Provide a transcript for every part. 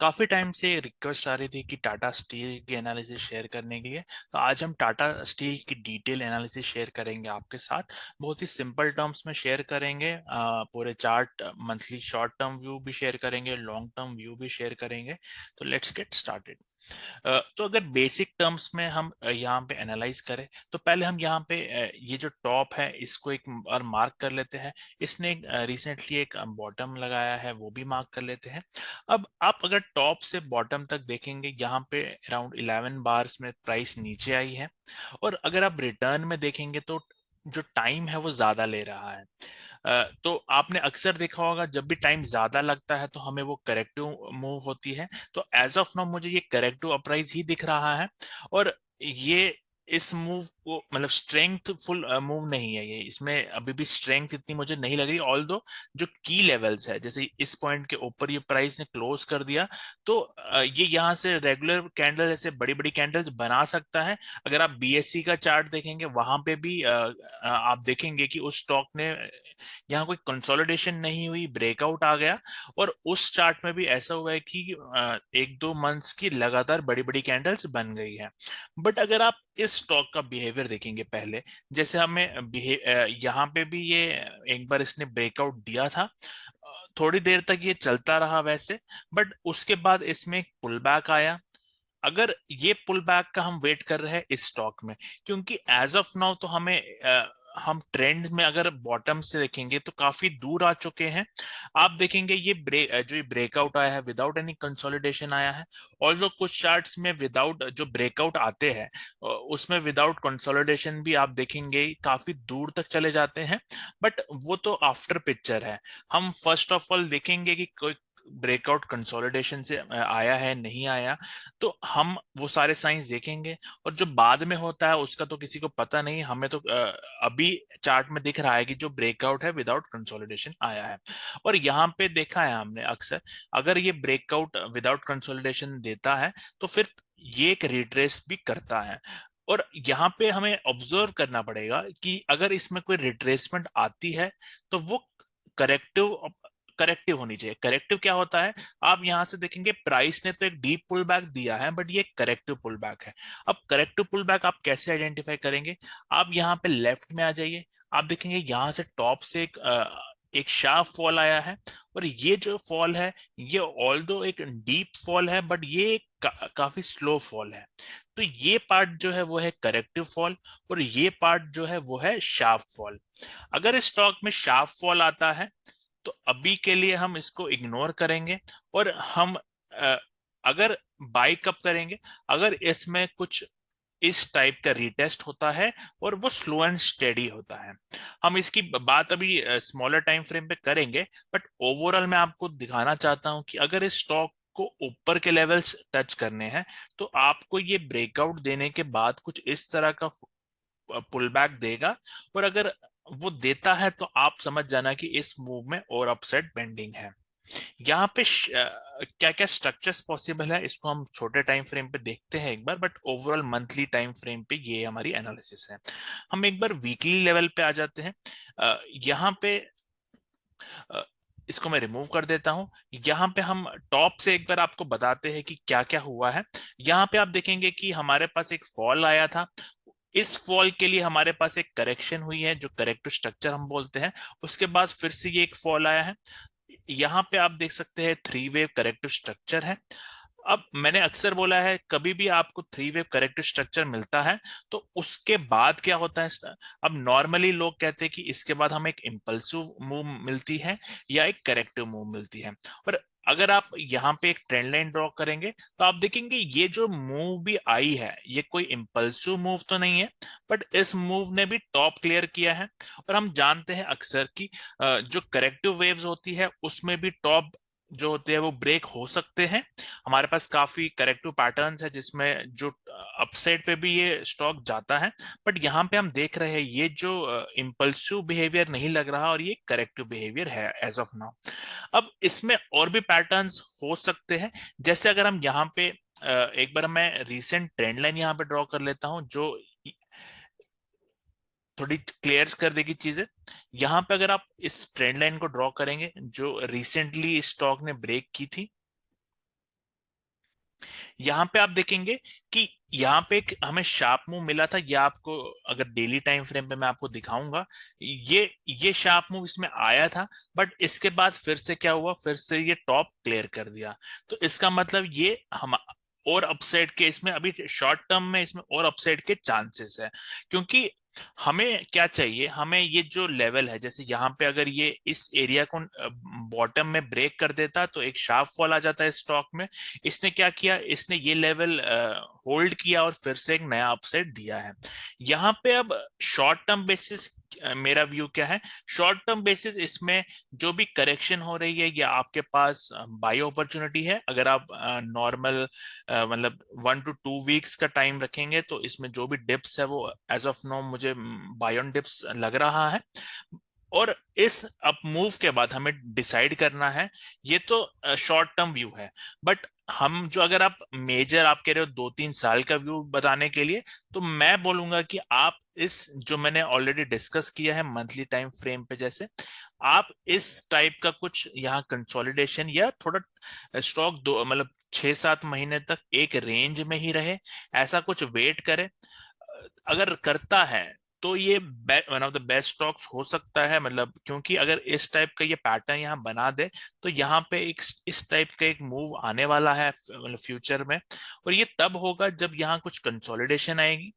काफी टाइम से रिक्वेस्ट आ रही थी कि टाटा स्टील की एनालिसिस शेयर करने के लिए। तो आज हम टाटा स्टील की डिटेल एनालिसिस शेयर करेंगे आपके साथ। बहुत ही सिंपल टर्म्स में शेयर करेंगे। पूरे chart, monthly short term view भी शेयर करेंगे, लॉन्ग टर्म व्यू भी शेयर करेंगे। तो लेट्स गेट स्टार्टेड। तो अगर बेसिक टर्म्स में हम यहाँ पे एनालाइज करें, तो पहले हम यहाँ पे ये जो टॉप है इसको एक बार मार्क कर लेते हैं। इसने रिसेंटली एक बॉटम लगाया है, वो भी मार्क कर लेते हैं। अब आप अगर टॉप से बॉटम तक देखेंगे, यहाँ पे अराउंड 11 बार्स में प्राइस नीचे आई है। और अगर आप रिटर्न में देखेंगे तो जो टाइम है वो ज्यादा ले रहा है। तो आपने अक्सर देखा होगा जब भी टाइम ज्यादा लगता है तो हमें वो करेक्टिव मूव होती है। तो एज ऑफ नाउ मुझे ये करेक्टिव अपराइज ही दिख रहा है। और ये इस मूव को मतलब स्ट्रेंथफुल मूव नहीं है ये। इसमें अभी भी स्ट्रेंथ इतनी मुझे नहीं लग रही। ऑल दो जो की लेवल्स है, जैसे इस पॉइंट के ऊपर ये प्राइस ने क्लोज कर दिया, तो ये यहाँ से रेगुलर कैंडल ऐसे बड़ी बड़ी कैंडल्स बना सकता है। अगर आप बीएससी का चार्ट देखेंगे वहां पे भी आप देखेंगे कि उस स्टॉक ने यहाँ कोई कंसोलिडेशन नहीं हुई, ब्रेकआउट आ गया। और उस चार्ट में भी ऐसा हुआ है कि एक दो मंथ्स की लगातार बड़ी बड़ी कैंडल्स बन गई है। बट अगर आप इस स्टॉक का बिहेवियर देखेंगे पहले, जैसे हमें यहाँ पे भी ये एक बार इसने ब्रेकआउट दिया था। थोड़ी देर तक ये चलता रहा वैसे, बट उसके बाद इसमें एक पुल बैक आया। अगर ये पुल बैक का हम वेट कर रहे हैं इस स्टॉक में, क्योंकि एज ऑफ नाउ तो हम ट्रेंड में अगर बॉटम से देखेंगे तो काफी दूर आ चुके हैं। आप देखेंगे ये जो ये ब्रेकआउट आया है विदाउट एनी कंसोलिडेशन आया है। ऑल्सो कुछ चार्ट्स में विदाउट जो ब्रेकआउट आते हैं उसमें विदाउट कंसोलिडेशन भी आप देखेंगे काफी दूर तक चले जाते हैं। बट वो तो आफ्टर पिक्चर है। हम फर्स्ट ऑफ ऑल देखेंगे कि कोई ब्रेकआउट कंसोलिडेशन से आया है नहीं आया। तो हम वो सारे साइंस देखेंगे। और जो बाद में होता है उसका तो किसी को पता नहीं। हमें तो अभी चार्ट में दिख रहा है कि जो ब्रेकआउट है विदाउट कंसोलिडेशन आया है। और यहाँ पे देखा है हमने अक्सर, अगर ये ब्रेकआउट विदाउट कंसोलिडेशन देता है तो फिर ये एक रिट्रेस भी करता है। और यहाँ पे हमें ऑब्जर्व करना पड़ेगा कि अगर इसमें कोई रिट्रेसमेंट आती है तो वो करेक्टिव करेक्टिव होनी चाहिए। करेक्टिव क्या होता है? आप यहां से देखेंगे प्राइस ने तो एक डीप पुल बैक दिया है, बट ये करेक्टिव पुल बैक है। अब करेक्टिव पुल बैक आप कैसे आइडेंटिफाई करेंगे? आप यहाँ पे लेफ्ट में आ जाइए। आप देखेंगे यहाँ से टॉप से एक शार्प फॉल आया है। और ये जो फॉल है, ये ऑल्दो एक डीप फॉल है, बट ये काफी स्लो फॉल है। तो ये पार्ट जो है वो है करेक्टिव फॉल, और ये पार्ट जो है वो है शार्प फॉल। अगर इस स्टॉक में शार्प फॉल आता है तो अभी के लिए हम इसको इग्नोर करेंगे। और हम अगर बाई कब करेंगे? अगर इसमें कुछ इस टाइप का रीटेस्ट होता है और वो स्लो एंड स्टेडी होता है। हम इसकी बात अभी स्मॉलर टाइम फ्रेम पे करेंगे। बट ओवरऑल मैं आपको दिखाना चाहता हूं कि अगर इस स्टॉक को ऊपर के लेवल्स टच करने हैं तो आपको ये ब्रेकआउट देने के बाद कुछ इस तरह का पुल बैक देगा। और अगर वो देता है तो आप समझ जाना कि इस मूव में और अपसाइड बेंडिंग है। यहाँ पे क्या क्या स्ट्रक्चर्स पॉसिबल है इसको हम छोटे टाइम फ्रेम पे देखते हैं एक बार। But overall monthly time frame पे ये हमारी एनालिसिस है। हम एक बार वीकली लेवल पे आ जाते हैं। यहाँ पे अ, इसको मैं रिमूव कर देता हूं। यहाँ पे हम टॉप से एक बार आपको बताते हैं कि क्या क्या हुआ है। यहाँ पे आप देखेंगे कि हमारे पास एक फॉल आया था। इस फॉल के लिए हमारे पास एक करेक्शन हुई है जो करेक्टिव स्ट्रक्चर हम बोलते हैं। उसके बाद फिर से ये एक फॉल आया है। यहाँ पे आप देख सकते हैं थ्री वेव करेक्टिव स्ट्रक्चर है। अब मैंने अक्सर बोला है कभी भी आपको थ्री वेव करेक्टिव स्ट्रक्चर मिलता है तो उसके बाद क्या होता है। अब नॉर्मली लोग कहते हैं कि इसके बाद हमें एक इम्पल्सिव मूव मिलती है या एक करेक्टिव मूव मिलती है। और अगर आप यहाँ पे एक ट्रेंड लाइन ड्रॉ करेंगे तो आप देखेंगे ये जो मूव भी आई है ये कोई इम्पल्सिव मूव तो नहीं है, बट इस मूव ने भी टॉप क्लियर किया है। और हम जानते हैं अक्सर कि जो करेक्टिव वेव्स होती है उसमें भी टॉप जो होते हैं वो ब्रेक हो सकते हैं। हमारे पास काफी करेक्टिव पैटर्न्स है जिसमें जो अपसाइड पे भी ये स्टॉक जाता है। बट यहाँ पे हम देख रहे हैं ये जो इम्पल्सिव बिहेवियर नहीं लग रहा और ये करेक्टिव बिहेवियर है एज ऑफ नाउ। अब इसमें और भी पैटर्न्स हो सकते हैं। जैसे अगर हम यहाँ पे एक बार मैं रीसेंट ट्रेंड लाइन यहाँ पे ड्रॉ कर लेता हूँ जो थोड़ी क्लियर कर देगी चीजें। यहाँ पे अगर आप इस ट्रेंड लाइन को ड्रॉ करेंगे जो रिसेंटली स्टॉक ने ब्रेक की थी, यहाँ पे आप देखेंगे कि यहाँ पे एक हमें शार्प मूव मिला था। ये आपको अगर डेली टाइम फ्रेम पे मैं आपको दिखाऊंगा, ये शार्प मूव इसमें आया था, बट इसके बाद फिर से क्या हुआ, फिर से ये टॉप क्लियर कर दिया। तो इसका मतलब ये हम और अपसाइड के इसमें अभी शॉर्ट टर्म में इसमें और अपसाइड के चांसेस है। क्योंकि हमें क्या चाहिए, हमें ये जो लेवल है, जैसे यहाँ पे अगर ये इस एरिया को बॉटम में ब्रेक कर देता तो एक शार्प फॉल आ जाता है स्टॉक में। इसने क्या किया, इसने ये लेवल होल्ड किया और फिर से एक नया अपसाइड दिया है। यहाँ पे अब शॉर्ट टर्म बेसिस मेरा व्यू क्या है, शॉर्ट टर्म बेसिस इसमें जो भी करेक्शन हो रही है ये आपके पास बाय अपॉर्चुनिटी है। अगर आप नॉर्मल मतलब 1 to 2 वीक्स का टाइम रखेंगे तो इसमें जो भी डिप्स है वो एज ऑफ नो मुझे बाय ऑन डिप्स लग रहा है। और इस अप मूव के बाद हमें डिसाइड करना है, ये तो शॉर्ट टर्म व्यू है, बट हम जो अगर आप मेजर आप कह रहे हो 2-3 साल का व्यू बताने के लिए, तो मैं बोलूंगा कि आप इस जो मैंने ऑलरेडी डिस्कस किया है मंथली टाइम फ्रेम पे, जैसे आप इस टाइप का कुछ यहाँ कंसोलिडेशन या थोड़ा स्टॉक दो मतलब 6-7 महीने तक एक रेंज में ही रहे, ऐसा कुछ वेट करे। अगर करता है तो ये one of the best stocks हो सकता है, मतलब क्योंकि अगर इस टाइप का ये पैटर्न यहाँ बना दे तो यहाँ पे एक इस टाइप का एक मूव आने वाला है मतलब फ्यूचर में। और ये तब होगा जब यहाँ कुछ कंसोलिडेशन आएगी।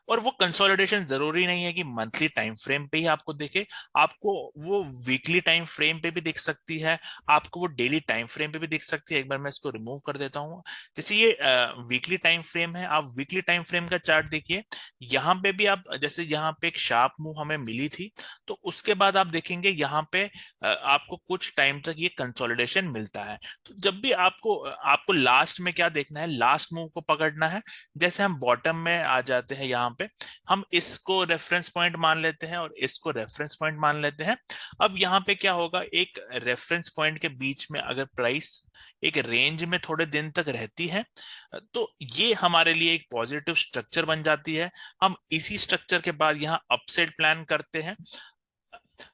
और वो कंसोलिडेशन जरूरी नहीं है कि मंथली टाइम फ्रेम पे ही आपको दिखे, आपको वो वीकली टाइम फ्रेम पे भी दिख सकती है, आपको वो डेली टाइम फ्रेम पे भी दिख सकती है। एक बार मैं इसको रिमूव कर देता हूँ। जैसे ये वीकली टाइम फ्रेम है, आप वीकली टाइम फ्रेम का चार्ट देखिए। यहाँ पे भी आप जैसे यहाँ पे एक शार्प मूव हमें मिली थी, तो उसके बाद आप देखेंगे यहाँ पे आपको कुछ टाइम तक ये कंसोलिडेशन मिलता है। तो जब भी आपको आपको लास्ट में क्या देखना है, लास्ट मूव को पकड़ना है। जैसे हम बॉटम में आ जाते हैं, यहाँ पे हम इसको रेफरेंस पॉइंट मान लेते हैं और इसको रेफरेंस पॉइंट मान लेते हैं। अब यहाँ पे क्या होगा, एक रेफरेंस पॉइंट के बीच में अगर प्राइस एक रेंज में थोड़े दिन तक रहती है तो ये हमारे लिए एक पॉजिटिव स्ट्रक्चर बन जाती है। हम इसी स्ट्रक्चर के बाद यहाँ अपसाइड प्लान करते हैं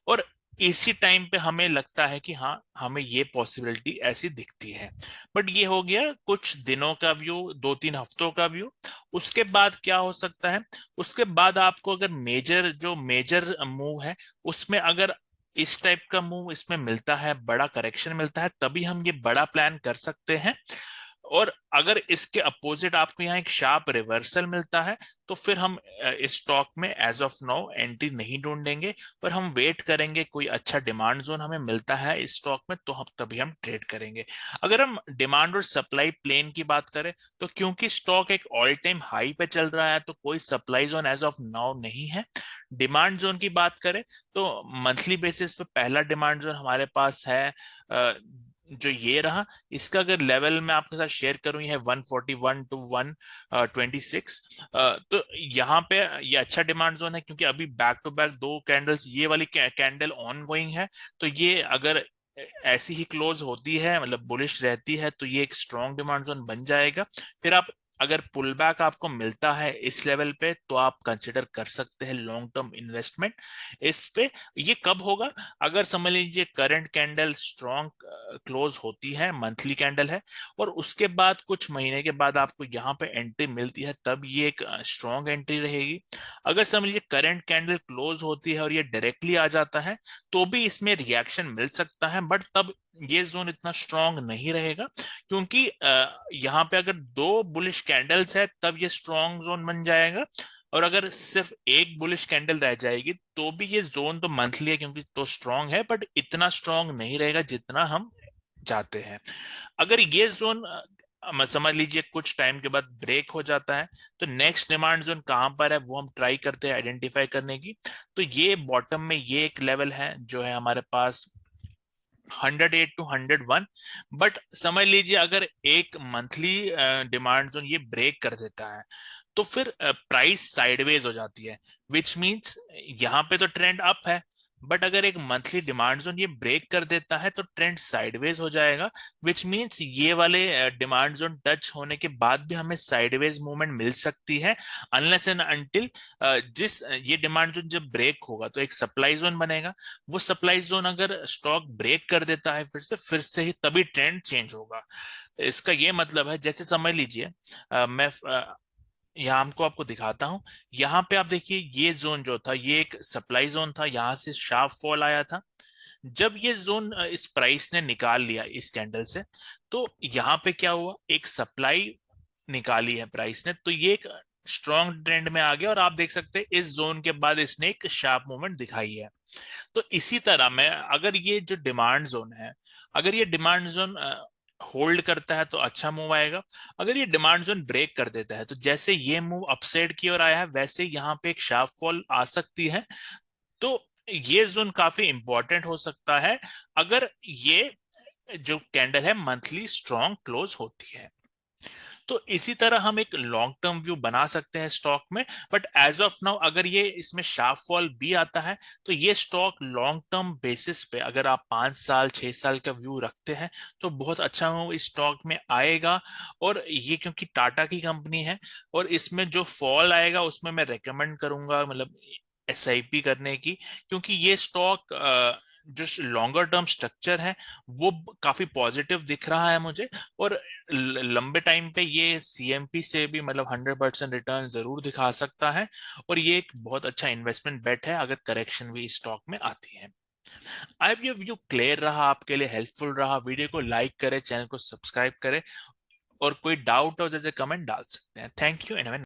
और इसी टाइम पे हमें लगता है कि हाँ हमें ये पॉसिबिलिटी ऐसी दिखती है। बट ये हो गया कुछ दिनों का व्यू, 2-3 हफ्तों का व्यू। उसके बाद क्या हो सकता है, उसके बाद आपको अगर मेजर मूव है उसमें अगर इस टाइप का मूव इसमें मिलता है, बड़ा करेक्शन मिलता है, तभी हम ये बड़ा प्लान कर सकते हैं। और अगर इसके अपोजिट आपको यहाँ एक शार्प रिवर्सल मिलता है तो फिर हम इस स्टॉक में एज ऑफ नाउ एंट्री नहीं ढूंढेंगे, पर हम वेट करेंगे कोई अच्छा डिमांड जोन हमें मिलता है इस स्टॉक में तो हम तभी हम ट्रेड करेंगे। अगर हम डिमांड और सप्लाई प्लेन की बात करें तो क्योंकि स्टॉक एक ऑल टाइम हाई पे चल रहा है तो कोई supply zone as of now नहीं है। डिमांड जोन की बात करें तो मंथली बेसिस पे पहला डिमांड जोन हमारे पास है जो ये रहा। इसका अगर लेवल मैं आपके साथ शेयर करूं, ये है 141 to 126। तो यहाँ पे ये अच्छा डिमांड जोन है क्योंकि अभी बैक टू बैक 2 कैंडल्स, ये वाली कैंडल ऑन गोइंग है। तो ये अगर ऐसी ही क्लोज होती है मतलब बुलिश रहती है तो ये एक स्ट्रॉन्ग डिमांड जोन बन जाएगा। फिर आप अगर पुल बैक आपको मिलता है इस लेवल पे तो आप कंसिडर कर सकते हैं लॉन्ग टर्म इन्वेस्टमेंट इस पे। ये कब होगा, अगर समझ लीजिए करंट कैंडल स्ट्रॉन्ग क्लोज होती है, मंथली कैंडल है, और उसके बाद कुछ महीने के बाद आपको यहाँ पे एंट्री मिलती है, तब ये एक स्ट्रॉन्ग एंट्री रहेगी। अगर समझ लीजिए करंट कैंडल क्लोज होती है और ये डायरेक्टली आ जाता है तो भी इसमें रिएक्शन मिल सकता है, बट तब ये जोन इतना स्ट्रॉन्ग नहीं रहेगा। क्योंकि यहाँ पे अगर 2 बुलिश कैंडल्स है तब ये स्ट्रॉन्ग जोन बन जाएगा, और अगर सिर्फ एक बुलिश कैंडल रह जाएगी तो भी ये जोन तो मंथली है क्योंकि तो स्ट्रॉन्ग है, बट इतना स्ट्रॉन्ग नहीं रहेगा जितना हम चाहते हैं। अगर ये जोन समझ लीजिए कुछ टाइम के बाद ब्रेक हो जाता है तो नेक्स्ट डिमांड जोन कहां पर है वो हम ट्राई करते हैं आइडेंटिफाई करने की। तो ये बॉटम में ये एक लेवल है जो है हमारे पास 108 to 101। बट समझ लीजिए अगर एक मंथली डिमांड जोन ये ब्रेक कर देता है तो फिर प्राइस साइडवेज हो जाती है, विच मींस यहाँ पे तो ट्रेंड अप है बट अगर एक मंथली डिमांड जोन ये ब्रेक कर देता है तो ट्रेंड साइडवेज हो जाएगा, विच मींस ये वाले डिमांड जोन टच होने के बाद भी हमें साइडवेज मूवमेंट मिल सकती है, अनलेस एंड अनटिल ये डिमांड जोन जब ब्रेक होगा तो एक सप्लाई जोन बनेगा। वो सप्लाई जोन अगर स्टॉक ब्रेक कर देता है फिर से ही तभी ट्रेंड चेंज होगा। इसका ये मतलब है, जैसे समझ लीजिए मैं यहाँ हमको आपको दिखाता हूँ। यहाँ पे आप देखिए ये जोन जो था ये एक सप्लाई जोन था, यहाँ से शार्प फॉल आया था। जब ये जोन इस प्राइस ने निकाल लिया इस कैंडल से, तो यहाँ पे क्या हुआ, एक सप्लाई निकाली है प्राइस ने, तो ये एक स्ट्रॉन्ग ट्रेंड में आ गया और आप देख सकते हैं इस जोन के बाद इसने एक शार्प मूवमेंट दिखाई है। तो इसी तरह में अगर ये जो डिमांड जोन है, अगर ये डिमांड जोन होल्ड करता है तो अच्छा मूव आएगा। अगर ये डिमांड जोन ब्रेक कर देता है तो जैसे ये मूव अपसाइड की ओर आया है वैसे यहाँ पे एक शार्प फॉल आ सकती है। तो ये जोन काफी इंपॉर्टेंट हो सकता है अगर ये जो कैंडल है मंथली स्ट्रॉन्ग क्लोज होती है। तो इसी तरह हम एक लॉन्ग टर्म व्यू बना सकते हैं स्टॉक में। बट एज ऑफ नाउ अगर ये इसमें शार्प फॉल भी आता है तो ये स्टॉक लॉन्ग टर्म बेसिस पे अगर आप 5 साल 6 साल का व्यू रखते हैं तो बहुत अच्छा हो इस स्टॉक में आएगा। और ये क्योंकि टाटा की कंपनी है और इसमें जो फॉल आएगा उसमें मैं रेकमेंड करूंगा मतलब एसआईपी करने की, क्योंकि ये स्टॉक जो लॉन्गर टर्म स्ट्रक्चर है वो काफी पॉजिटिव दिख रहा है मुझे। और लंबे टाइम पे ये सीएमपी से भी मतलब 100% रिटर्न जरूर दिखा सकता है। और ये एक बहुत अच्छा इन्वेस्टमेंट बेट है अगर करेक्शन भी स्टॉक में आती है। आई ये व्यू क्लियर रहा, आपके लिए हेल्पफुल रहा, वीडियो को लाइक करें, चैनल को सब्सक्राइब करें, और कोई डाउट हो जैसे कमेंट डाल सकते हैं। Thank you and